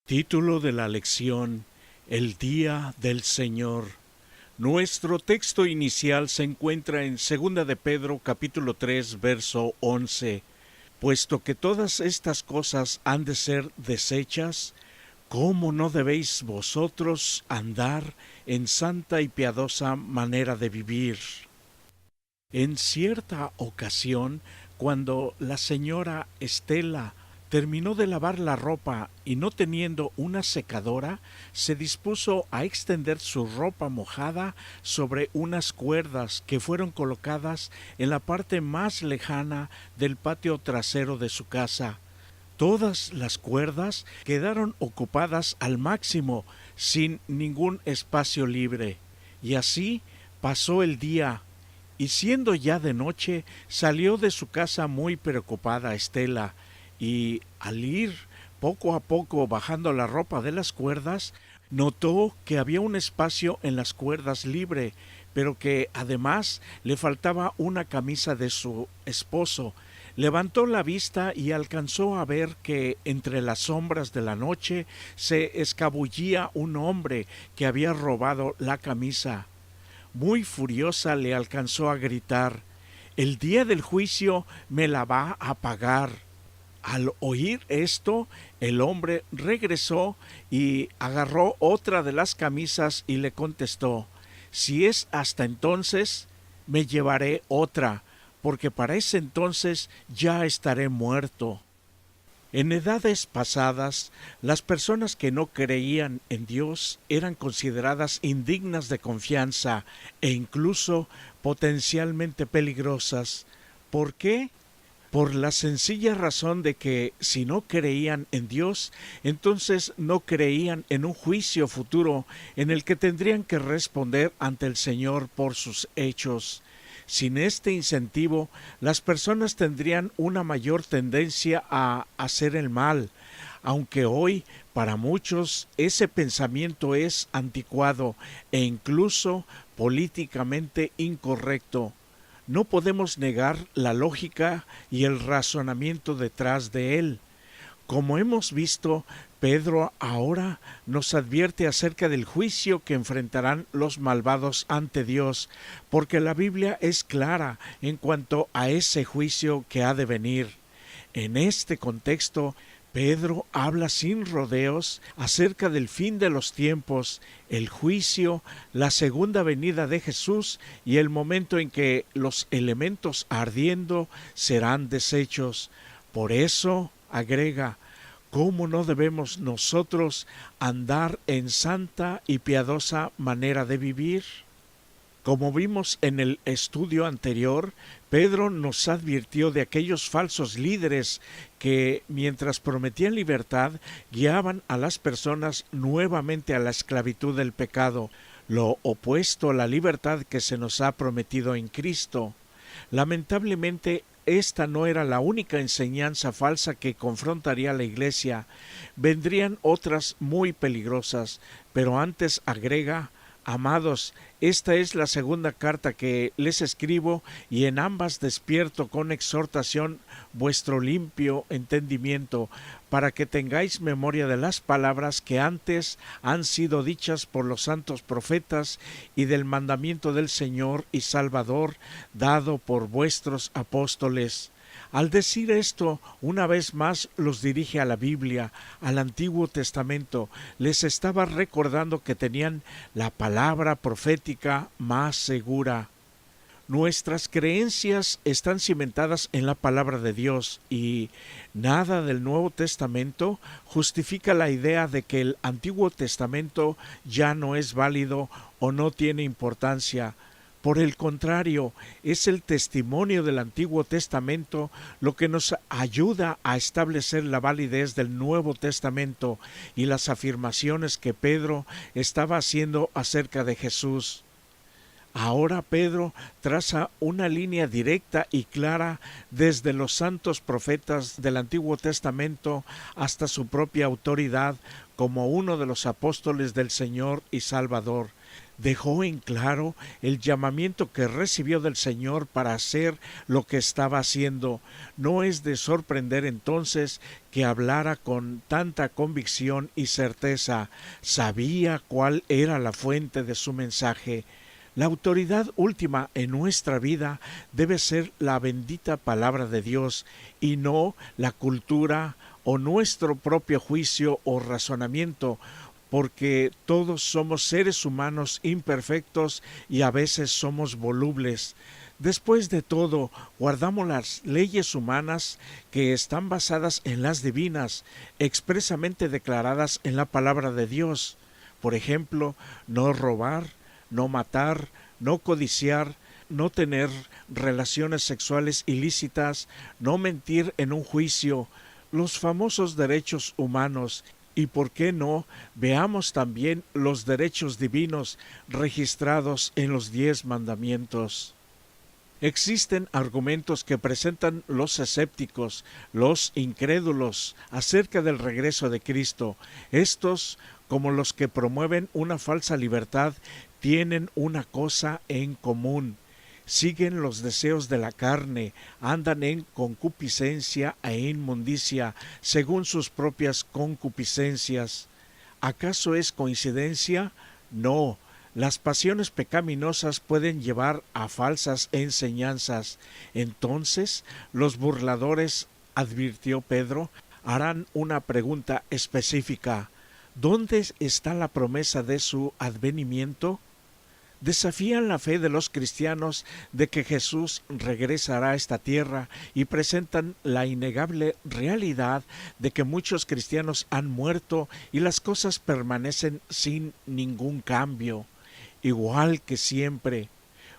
Título de la lección: El día del Señor. Nuestro texto inicial se encuentra en 2 de Pedro capítulo 3 verso 11. Puesto que todas estas cosas han de ser deshechas, ¿cómo no debéis vosotros andar en santa y piadosa manera de vivir? En cierta ocasión, cuando la señora Estela terminó de lavar la ropa y no teniendo una secadora, se dispuso a extender su ropa mojada sobre unas cuerdas que fueron colocadas en la parte más lejana del patio trasero de su casa. Todas las cuerdas quedaron ocupadas al máximo, sin ningún espacio libre, y así pasó el día. Y siendo ya de noche, salió de su casa muy preocupada Estela, y al ir poco a poco bajando la ropa de las cuerdas, notó que había un espacio en las cuerdas libre, pero que además le faltaba una camisa de su esposo. Levantó la vista y alcanzó a ver que entre las sombras de la noche se escabullía un hombre que había robado la camisa. Muy furiosa le alcanzó a gritar: «El día del juicio me la va a pagar». Al oír esto, el hombre regresó y agarró otra de las camisas y le contestó: «Si es hasta entonces, me llevaré otra, porque para ese entonces ya estaré muerto». En edades pasadas, las personas que no creían en Dios eran consideradas indignas de confianza e incluso potencialmente peligrosas. ¿Por qué? Por la sencilla razón de que si no creían en Dios, entonces no creían en un juicio futuro en el que tendrían que responder ante el Señor por sus hechos. Sin este incentivo, las personas tendrían una mayor tendencia a hacer el mal, aunque hoy para muchos ese pensamiento es anticuado e incluso políticamente incorrecto. No podemos negar la lógica y el razonamiento detrás de él. Como hemos visto, Pedro ahora nos advierte acerca del juicio que enfrentarán los malvados ante Dios, porque la Biblia es clara en cuanto a ese juicio que ha de venir. En este contexto, Pedro habla sin rodeos acerca del fin de los tiempos, el juicio, la segunda venida de Jesús y el momento en que los elementos ardiendo serán deshechos. Por eso, agrega, ¿cómo no debemos nosotros andar en santa y piadosa manera de vivir? Como vimos en el estudio anterior, Pedro nos advirtió de aquellos falsos líderes que, mientras prometían libertad, guiaban a las personas nuevamente a la esclavitud del pecado, lo opuesto a la libertad que se nos ha prometido en Cristo. Lamentablemente, esta no era la única enseñanza falsa que confrontaría a la Iglesia. Vendrían otras muy peligrosas, pero antes agrega: «Amados, esta es la segunda carta que les escribo, y en ambas despierto con exhortación vuestro limpio entendimiento, para que tengáis memoria de las palabras que antes han sido dichas por los santos profetas y del mandamiento del Señor y Salvador dado por vuestros apóstoles». Al decir esto, una vez más los dirige a la Biblia, al Antiguo Testamento. Les estaba recordando que tenían la palabra profética más segura. Nuestras creencias están cimentadas en la palabra de Dios, y nada del Nuevo Testamento justifica la idea de que el Antiguo Testamento ya no es válido o no tiene importancia. Por el contrario, es el testimonio del Antiguo Testamento lo que nos ayuda a establecer la validez del Nuevo Testamento y las afirmaciones que Pedro estaba haciendo acerca de Jesús. Ahora Pedro traza una línea directa y clara desde los santos profetas del Antiguo Testamento hasta su propia autoridad como uno de los apóstoles del Señor y Salvador. Dejó en claro el llamamiento que recibió del Señor para hacer lo que estaba haciendo. No es de sorprender entonces que hablara con tanta convicción y certeza. Sabía cuál era la fuente de su mensaje. La autoridad última en nuestra vida debe ser la bendita palabra de Dios y no la cultura o nuestro propio juicio o razonamiento, porque todos somos seres humanos imperfectos y a veces somos volubles. Después de todo, guardamos las leyes humanas que están basadas en las divinas, expresamente declaradas en la palabra de Dios. Por ejemplo, no robar, no matar, no codiciar, no tener relaciones sexuales ilícitas, no mentir en un juicio, los famosos derechos humanos. Y por qué no, veamos también los derechos divinos registrados en los 10 mandamientos. Existen argumentos que presentan los escépticos, los incrédulos, acerca del regreso de Cristo. Estos, como los que promueven una falsa libertad, tienen una cosa en común: siguen los deseos de la carne, andan en concupiscencia e inmundicia, según sus propias concupiscencias. ¿Acaso es coincidencia? No. Las pasiones pecaminosas pueden llevar a falsas enseñanzas. Entonces, los burladores, advirtió Pedro, harán una pregunta específica: ¿dónde está la promesa de su advenimiento? Desafían la fe de los cristianos de que Jesús regresará a esta tierra y presentan la innegable realidad de que muchos cristianos han muerto y las cosas permanecen sin ningún cambio, igual que siempre.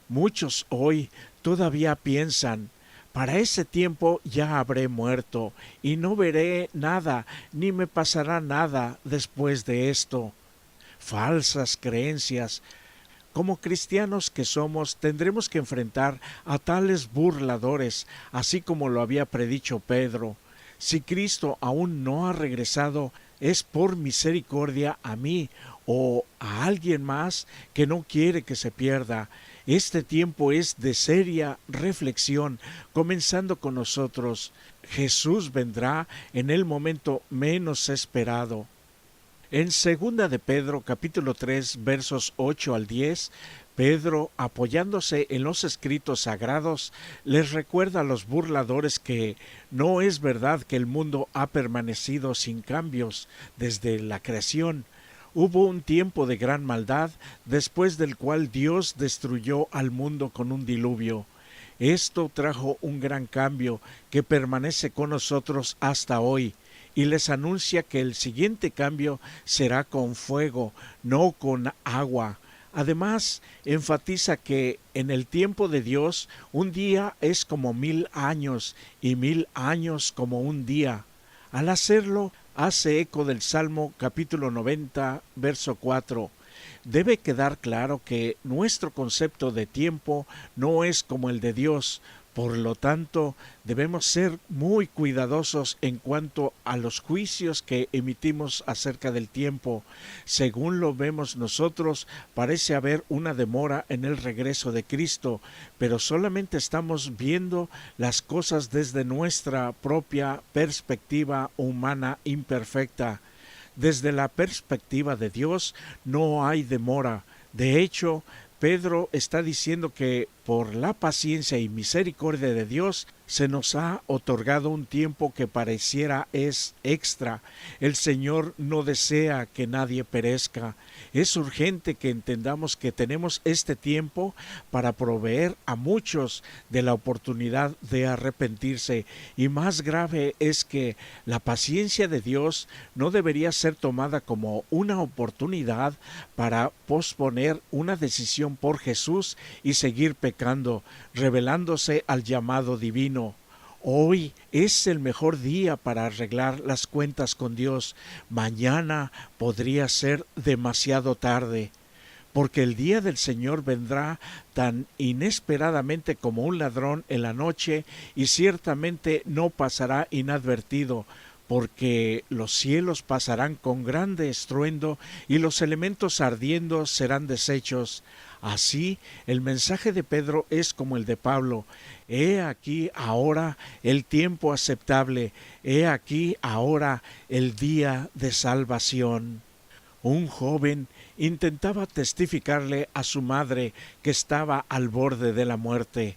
Muchos hoy todavía piensan: para ese tiempo ya habré muerto y no veré nada, ni me pasará nada después de esto. Falsas creencias. Como cristianos que somos, tendremos que enfrentar a tales burladores, así como lo había predicho Pedro. Si Cristo aún no ha regresado, es por misericordia a mí o a alguien más que no quiere que se pierda. Este tiempo es de seria reflexión, comenzando con nosotros. Jesús vendrá en el momento menos esperado. En segunda de Pedro, capítulo 3, versos 8 al 10, Pedro, apoyándose en los escritos sagrados, les recuerda a los burladores que no es verdad que el mundo ha permanecido sin cambios desde la creación. Hubo un tiempo de gran maldad, después del cual Dios destruyó al mundo con un diluvio. Esto trajo un gran cambio que permanece con nosotros hasta hoy, y les anuncia que el siguiente cambio será con fuego, no con agua. Además, enfatiza que en el tiempo de Dios un día es como 1000 años y 1000 años como un día. Al hacerlo, hace eco del Salmo capítulo 90, verso 4. Debe quedar claro que nuestro concepto de tiempo no es como el de Dios. Por lo tanto, debemos ser muy cuidadosos en cuanto a los juicios que emitimos acerca del tiempo. Según lo vemos nosotros, parece haber una demora en el regreso de Cristo, pero solamente estamos viendo las cosas desde nuestra propia perspectiva humana imperfecta. Desde la perspectiva de Dios no hay demora. De hecho, Pedro está diciendo que por la paciencia y misericordia de Dios se nos ha otorgado un tiempo que pareciera es extra. El Señor no desea que nadie perezca. Es urgente que entendamos que tenemos este tiempo para proveer a muchos de la oportunidad de arrepentirse. Y más grave es que la paciencia de Dios no debería ser tomada como una oportunidad para posponer una decisión por Jesús y seguir pecando, rebelándose al llamado divino. Hoy es el mejor día para arreglar las cuentas con Dios. Mañana podría ser demasiado tarde, porque el día del Señor vendrá tan inesperadamente como un ladrón en la noche y ciertamente no pasará inadvertido. porque los cielos pasarán con grande estruendo y los elementos ardiendo serán deshechos. Así, el mensaje de Pedro es como el de Pablo. He aquí ahora el tiempo aceptable, he aquí ahora el día de salvación. Un joven intentaba testificarle a su madre que estaba al borde de la muerte.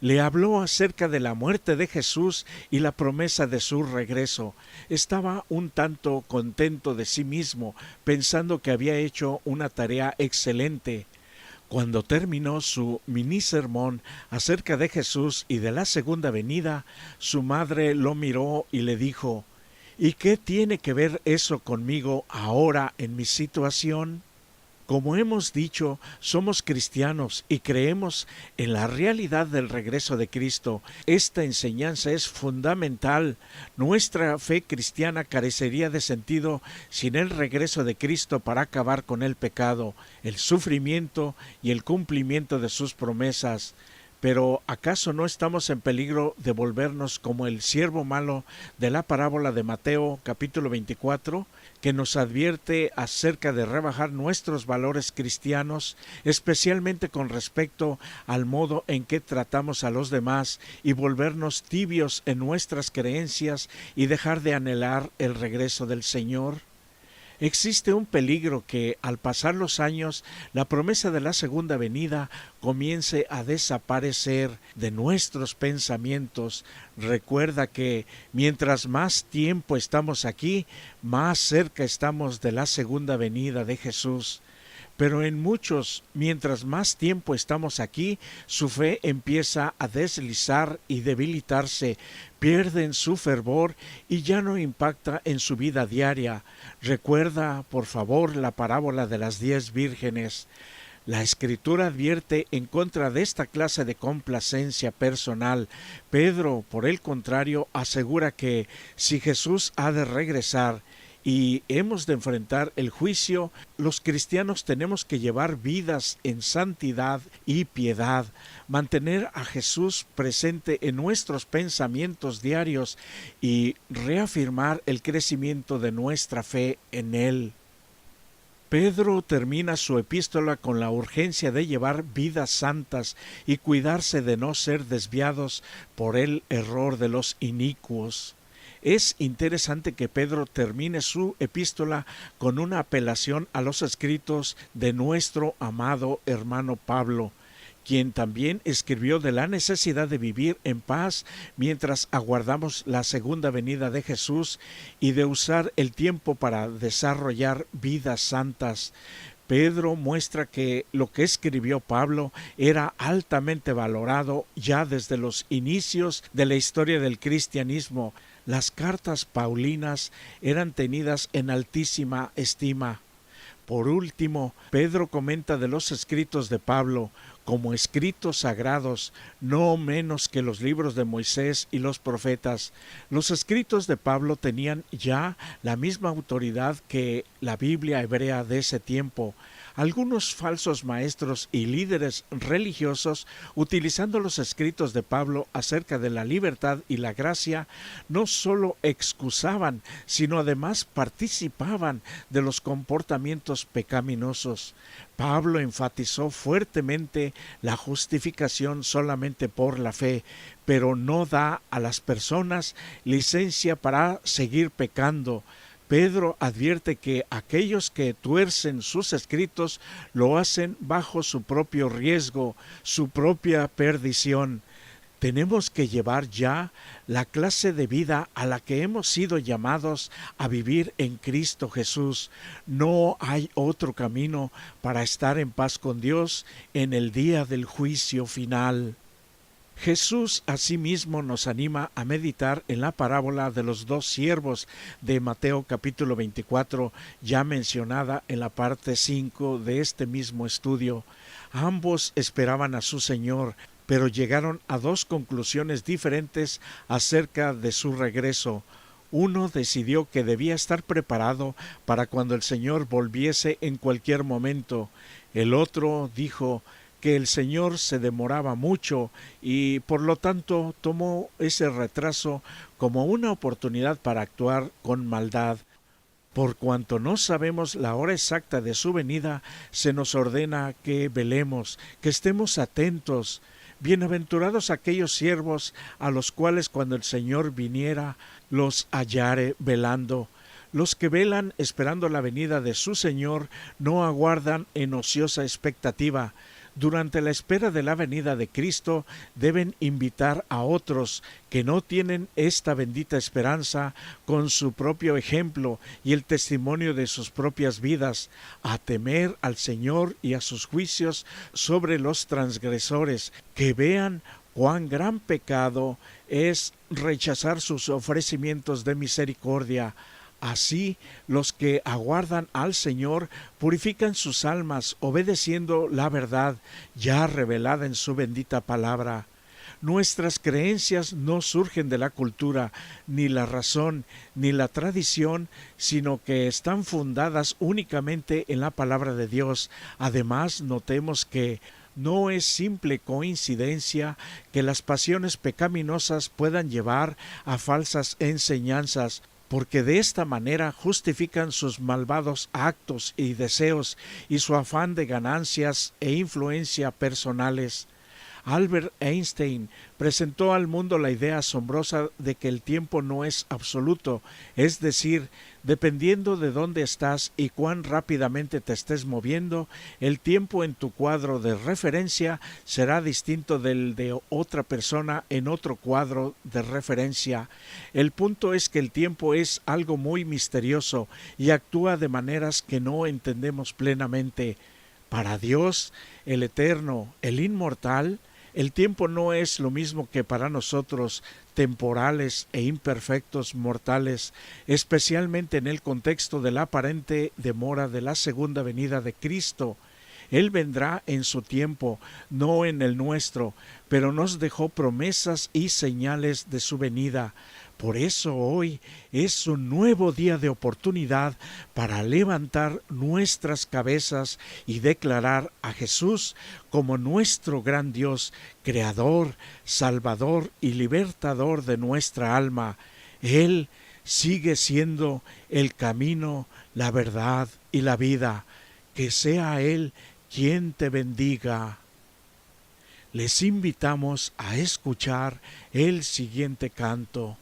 Le habló acerca de la muerte de Jesús y la promesa de su regreso. Estaba un tanto contento de sí mismo, pensando que había hecho una tarea excelente. Cuando terminó su mini sermón acerca de Jesús y de la segunda venida, su madre lo miró y le dijo: ¿Y qué tiene que ver eso conmigo ahora en mi situación? Como hemos dicho, somos cristianos y creemos en la realidad del regreso de Cristo. Esta enseñanza es fundamental. Nuestra fe cristiana carecería de sentido sin el regreso de Cristo para acabar con el pecado, el sufrimiento y el cumplimiento de sus promesas. Pero ¿acaso no estamos en peligro de volvernos como el siervo malo de la parábola de Mateo capítulo 24, que nos advierte acerca de rebajar nuestros valores cristianos, especialmente con respecto al modo en que tratamos a los demás, y volvernos tibios en nuestras creencias y dejar de anhelar el regreso del Señor? Existe un peligro que, al pasar los años, la promesa de la segunda venida comience a desaparecer de nuestros pensamientos. Recuerda que mientras más tiempo estamos aquí, más cerca estamos de la segunda venida de Jesús. Pero en muchos, mientras más tiempo estamos aquí, su fe empieza a deslizar y debilitarse, pierden su fervor y ya no impacta en su vida diaria. Recuerda, por favor, la parábola de las 10 vírgenes. La Escritura advierte en contra de esta clase de complacencia personal. Pedro, por el contrario, asegura que si Jesús ha de regresar y hemos de enfrentar el juicio, los cristianos tenemos que llevar vidas en santidad y piedad, mantener a Jesús presente en nuestros pensamientos diarios y reafirmar el crecimiento de nuestra fe en Él. Pedro termina su epístola con la urgencia de llevar vidas santas y cuidarse de no ser desviados por el error de los inicuos. Es interesante que Pedro termine su epístola con una apelación a los escritos de nuestro amado hermano Pablo, quien también escribió de la necesidad de vivir en paz mientras aguardamos la segunda venida de Jesús y de usar el tiempo para desarrollar vidas santas. Pedro muestra que lo que escribió Pablo era altamente valorado ya desde los inicios de la historia del cristianismo. Las cartas paulinas eran tenidas en altísima estima. Por último, Pedro comenta de los escritos de Pablo como escritos sagrados, no menos que los libros de Moisés y los profetas. Los escritos de Pablo tenían ya la misma autoridad que la Biblia hebrea de ese tiempo. Algunos falsos maestros y líderes religiosos, utilizando los escritos de Pablo acerca de la libertad y la gracia, no solo excusaban, sino además participaban de los comportamientos pecaminosos. Pablo enfatizó fuertemente la justificación solamente por la fe, pero no da a las personas licencia para seguir pecando. Pedro advierte que aquellos que tuercen sus escritos lo hacen bajo su propio riesgo, su propia perdición. Tenemos que llevar ya la clase de vida a la que hemos sido llamados a vivir en Cristo Jesús. No hay otro camino para estar en paz con Dios en el día del juicio final. Jesús asimismo nos anima a meditar en la parábola de los 2 siervos de Mateo capítulo 24, ya mencionada en la parte 5 de este mismo estudio. Ambos esperaban a su Señor, pero llegaron a 2 conclusiones diferentes acerca de su regreso. Uno decidió que debía estar preparado para cuando el Señor volviese en cualquier momento. El otro dijo que el Señor se demoraba mucho y por lo tanto tomó ese retraso como una oportunidad para actuar con maldad. Por cuanto no sabemos la hora exacta de su venida, se nos ordena que velemos, que estemos atentos. Bienaventurados aquellos siervos a los cuales cuando el Señor viniera los hallare velando. Los que velan esperando la venida de su Señor no aguardan en ociosa expectativa. Durante la espera de la venida de Cristo deben invitar a otros que no tienen esta bendita esperanza con su propio ejemplo y el testimonio de sus propias vidas, a temer al Señor y a sus juicios sobre los transgresores, que vean cuán gran pecado es rechazar sus ofrecimientos de misericordia. Así, los que aguardan al Señor purifican sus almas, obedeciendo la verdad ya revelada en su bendita palabra. Nuestras creencias no surgen de la cultura, ni la razón, ni la tradición, sino que están fundadas únicamente en la palabra de Dios. Además, notemos que no es simple coincidencia que las pasiones pecaminosas puedan llevar a falsas enseñanzas, porque de esta manera justifican sus malvados actos y deseos y su afán de ganancias e influencia personales. Albert Einstein presentó al mundo la idea asombrosa de que el tiempo no es absoluto, es decir, dependiendo de dónde estás y cuán rápidamente te estés moviendo, el tiempo en tu cuadro de referencia será distinto del de otra persona en otro cuadro de referencia. El punto es que el tiempo es algo muy misterioso y actúa de maneras que no entendemos plenamente. Para Dios, el eterno, el inmortal, el tiempo no es lo mismo que para nosotros, temporales e imperfectos mortales, especialmente en el contexto de la aparente demora de la segunda venida de Cristo. Él vendrá en su tiempo, no en el nuestro, pero nos dejó promesas y señales de su venida. Por eso hoy es un nuevo día de oportunidad para levantar nuestras cabezas y declarar a Jesús como nuestro gran Dios, Creador, Salvador y Libertador de nuestra alma. Él sigue siendo el camino, la verdad y la vida. Que sea Él quien te bendiga. Les invitamos a escuchar el siguiente canto.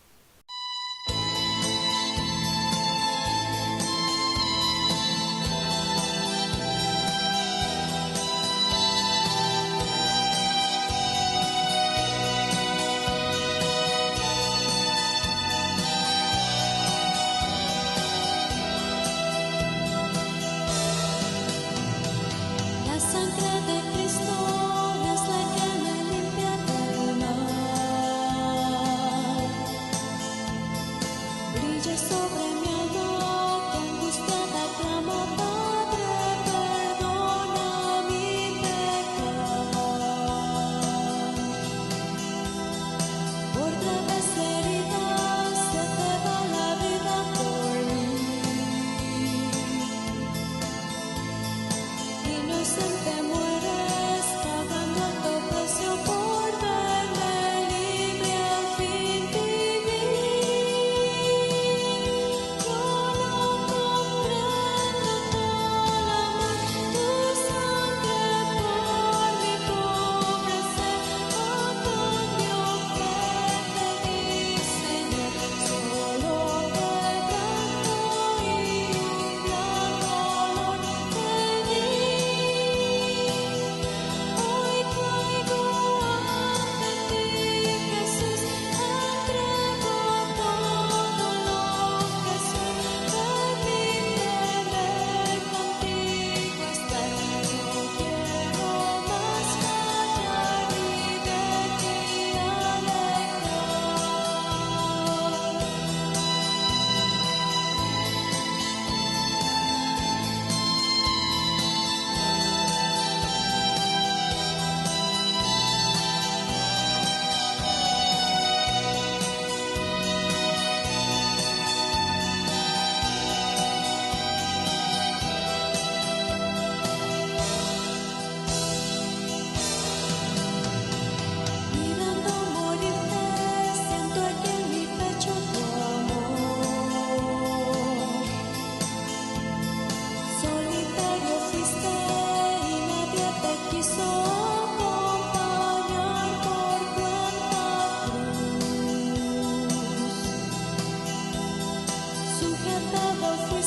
ojos